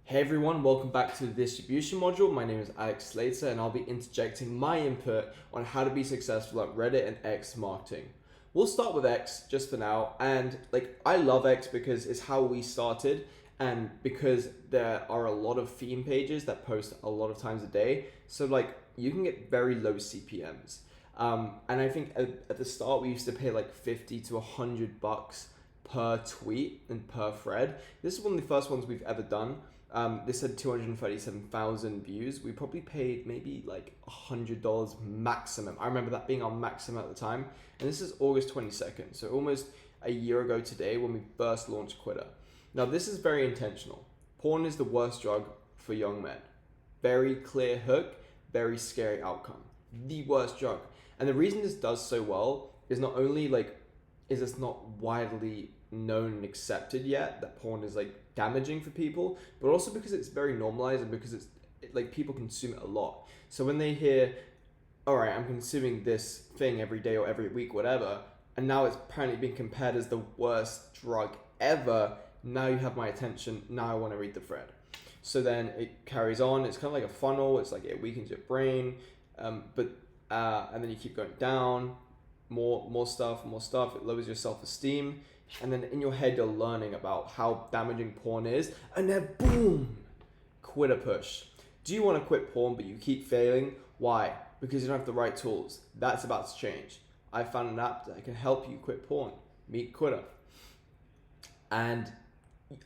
Hey everyone, welcome back to the distribution module. My name is Alex Slater and I'll be interjecting my input on how to be successful at Reddit and X marketing. We'll start with X just for now, and I love X because it's how we started and because there are a lot of theme pages that post a lot of times a day. So you can get very low CPMs. And I think at the start we used to pay like 50 to $100 per tweet and per thread. This is one of the first ones we've ever done. This had 237,000 views. We probably paid maybe like $100 maximum. I remember that being our maximum at the time. And this is August 22nd, so almost a year ago today when we first launched Quitter. Now, this is very intentional. Porn is the worst drug for young men. Very clear hook, very scary outcome. The worst drug. And the reason this does so well is not only is it's not widely known and accepted yet that porn is damaging for people, but also because it's very normalized and because people consume it a lot. So when they hear, all right, I'm consuming this thing every day or every week, whatever, and now it's apparently being compared as the worst drug ever, now you have my attention, now I want to read the thread. So then it carries on. It's kind of like a funnel. It's like it weakens your brain, and then you keep going down, more stuff. It lowers your self-esteem, and then in your head you're learning about how damaging porn is, and then boom, Quitter push. Do you want to quit porn but you keep failing? Why? Because you don't have the right tools. That's about to change. I found an app that can help you quit porn. Meet Quitter. And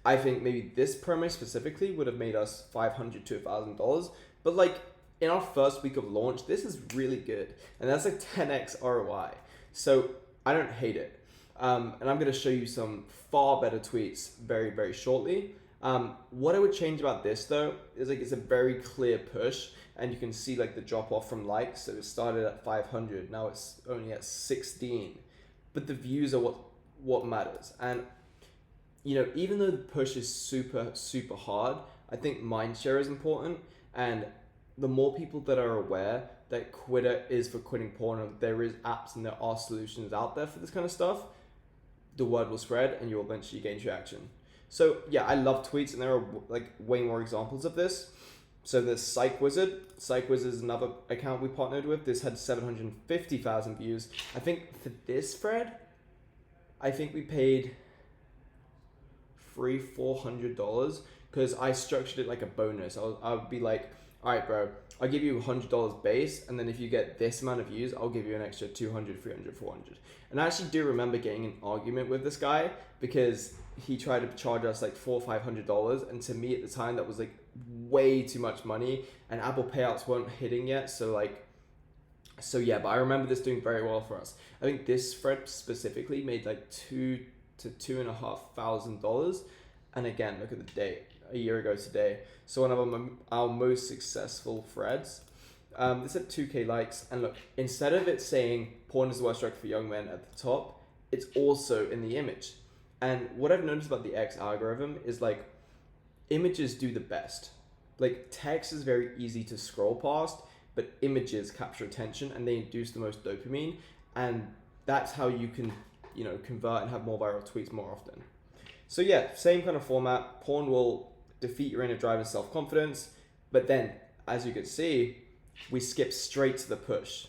I think maybe this promo specifically would have made us $500 to $1,000, but in our first week of launch, this is really good, and that's like 10x ROI. So I don't hate it. And I'm going to show you some far better tweets very, very shortly. What I would change about this though is it's a very clear push, and you can see the drop off from likes. So it started at 500, now it's only at 16, but the views are what matters. And even though the push is super, super hard, I think mind share is important, and the more people that are aware that Quitter is for quitting porn, and there is apps and there are solutions out there for this kind of stuff, the word will spread and you'll eventually gain traction. So yeah, I love tweets, and there are way more examples of this. So there's Psych Wizard. Psych Wizard is another account we partnered with. This had 750,000 views. I think for this thread, I think we paid $400 because I structured it like a bonus. I would be like, all right, bro, I'll give you $100 base, and then if you get this amount of views, I'll give you an extra 200, 300, 400. And I actually do remember getting an argument with this guy because he tried to charge us $400 or $500, and to me at the time that was way too much money, and Apple payouts weren't hitting yet. So yeah, but I remember this doing very well for us. I think this thread specifically made $2,000 to $2,500, and again, look at the date, a year ago today. So one of our most successful threads. This had 2K likes, and look, instead of it saying porn is the worst drug for young men at the top, it's also in the image. And what I've noticed about the X algorithm is images do the best. Text is very easy to scroll past, but images capture attention and they induce the most dopamine, and that's how you can convert and have more viral tweets more often. So yeah, same kind of format. Porn will defeat your inner drive and self-confidence, but then, as you can see, we skip straight to the push.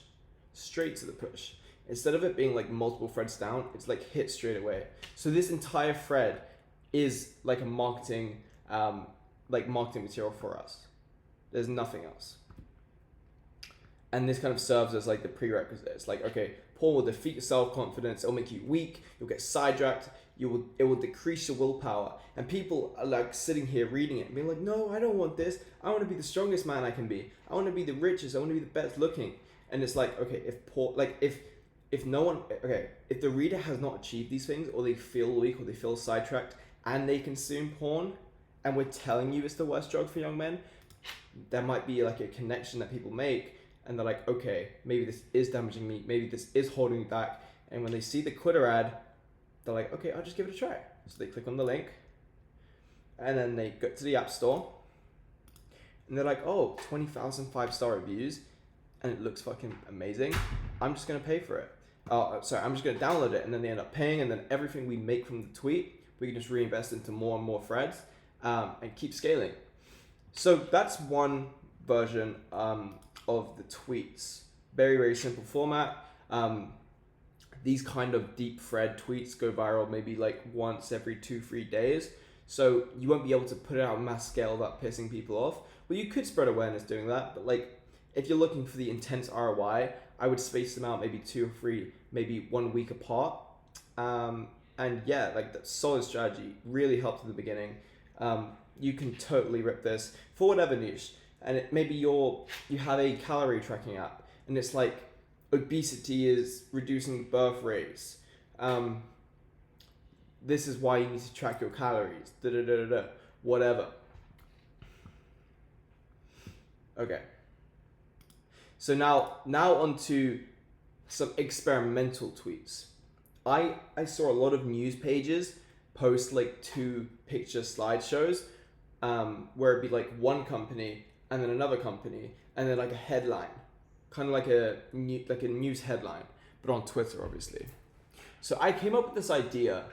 Instead of it being multiple threads down, it's hit straight away. So this entire thread is a marketing, marketing material for us. There's nothing else. And this kind of serves as the prerequisite. It's okay, porn will defeat your self-confidence, it'll make you weak, you'll get sidetracked, it will decrease your willpower. And people are sitting here reading it and being no, I don't want this. I want to be the strongest man I can be. I want to be the richest. I want to be the best looking. And it's okay, if no one, if the reader has not achieved these things, or they feel weak, or they feel sidetracked, and they consume porn, and we're telling you it's the worst drug for young men, there might be a connection that people make, and they're okay, maybe this is damaging me, maybe this is holding me back. And when they see the Quitter ad, they're okay, I'll just give it a try. So they click on the link, and then they go to the App Store, and they're oh, 20,000 5-star reviews, and it looks fucking amazing. I'm just gonna pay for it. I'm just gonna download it, and then they end up paying, and then everything we make from the tweet, we can just reinvest into more and more threads, and keep scaling. So that's one version of the tweets. Very, very simple format. These kind of deep thread tweets go viral maybe like once every 2-3 days. So you won't be able to put it out on mass scale without pissing people off. Well, you could spread awareness doing that, but like if you're looking for the intense ROI, I would space them out maybe 2 or 3, maybe 1 week apart. And yeah, like that solid strategy really helped in the beginning. You can totally rip this for whatever niche. And maybe you have a calorie tracking app, and it's like obesity is reducing birth rates. This is why you need to track your calories. Da da da da da. Whatever. Okay. So now onto some experimental tweets. I saw a lot of news pages post like 2 picture slideshows, where it'd be like one company and then another company and then like a headline, kind of like a news headline, but on Twitter obviously. So I came up with this idea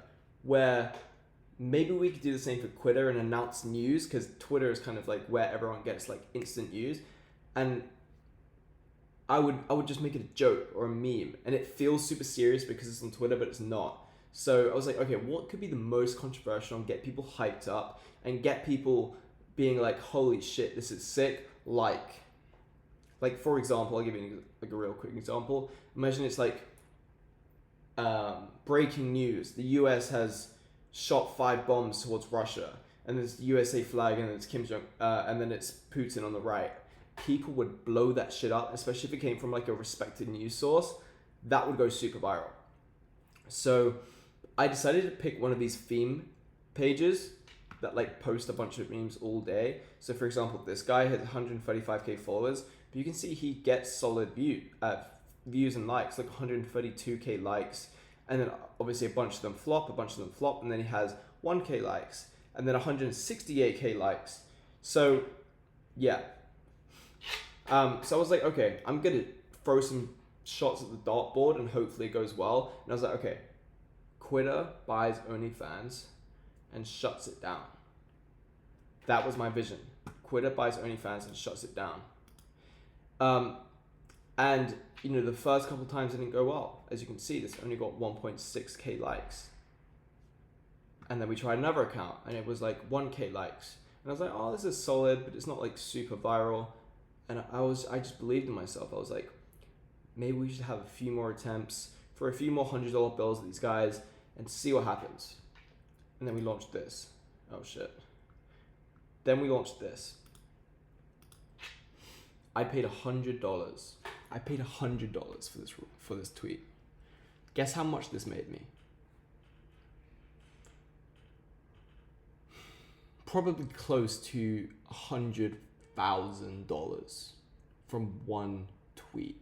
where maybe we could do the same for Twitter and announce news, because Twitter is kind of like where everyone gets like instant news, and I would just make it a joke or a meme, and it feels super serious because it's on Twitter, but it's not. So I was like, okay, what could be the most controversial and get people hyped up and get people being like, holy shit, this is sick. Like for example, I'll give you like a real quick example. Imagine it's like breaking news: the U.S. has shot 5 bombs towards Russia, and there's the USA flag, and it's Kim Jong, and then it's Putin on the right. People would blow that shit up, especially if it came from like a respected news source. That would go super viral. So I decided to pick one of these theme pages that like post a bunch of memes all day. So for example, this guy has 135k followers, but you can see he gets solid views and likes, like 132k likes, and then obviously a bunch of them flop, and then he has 1k likes, and then 168k likes. So yeah. So I was like, okay, I'm gonna throw some shots at the dartboard and hopefully it goes well. And I was like, okay, Twitter buys OnlyFans and shuts it down. That was my vision. Twitter buys OnlyFans and shuts it down. And you know, the first couple times it didn't go well. As you can see, this only got 1.6k likes. And then we tried another account and it was like 1k likes. And I was like, oh, this is solid, but it's not like super viral. And I just believed in myself. I was like, maybe we should have a few more attempts for a few more $100 bills at these guys and see what happens. And then we launched this. Oh shit. Then we launched this. I paid $100. I paid $100 for this tweet. Guess how much this made me? Probably close to $100,000 from one tweet.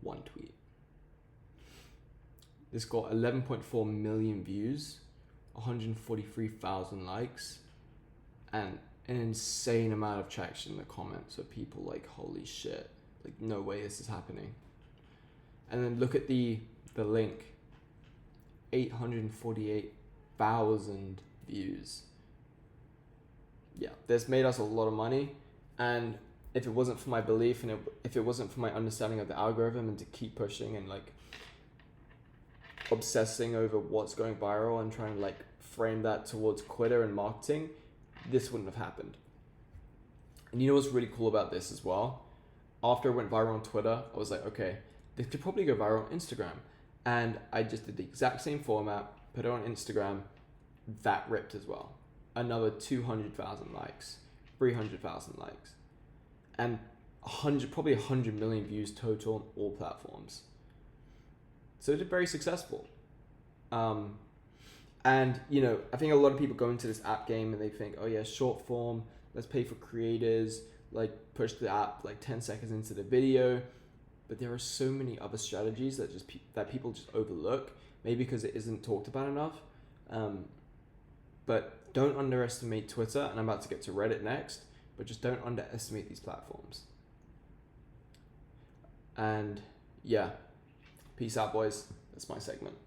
One tweet. This got 11.4 million views, 143,000 likes, and an insane amount of traction in the comments of people like, holy shit, like no way this is happening. And then look at the link, 848,000 views. Yeah, this made us a lot of money, and if it wasn't for my belief and if it wasn't for my understanding of the algorithm and to keep pushing and like obsessing over what's going viral and trying to like frame that towards Twitter and marketing, this wouldn't have happened. And you know what's really cool about this as well? After it went viral on Twitter, I was like, okay, this could probably go viral on Instagram. And I just did the exact same format, put it on Instagram, that ripped as well. Another 200,000 likes, 300,000 likes, and probably 100 million views total on all platforms. So it's very successful. And you know, I think a lot of people go into this app game and they think, oh yeah, short form, let's pay for creators, like push the app like 10 seconds into the video. But there are so many other strategies that people just overlook, maybe because it isn't talked about enough. But don't underestimate Twitter, and I'm about to get to Reddit next, but just don't underestimate these platforms. And yeah, peace out, boys. That's my segment.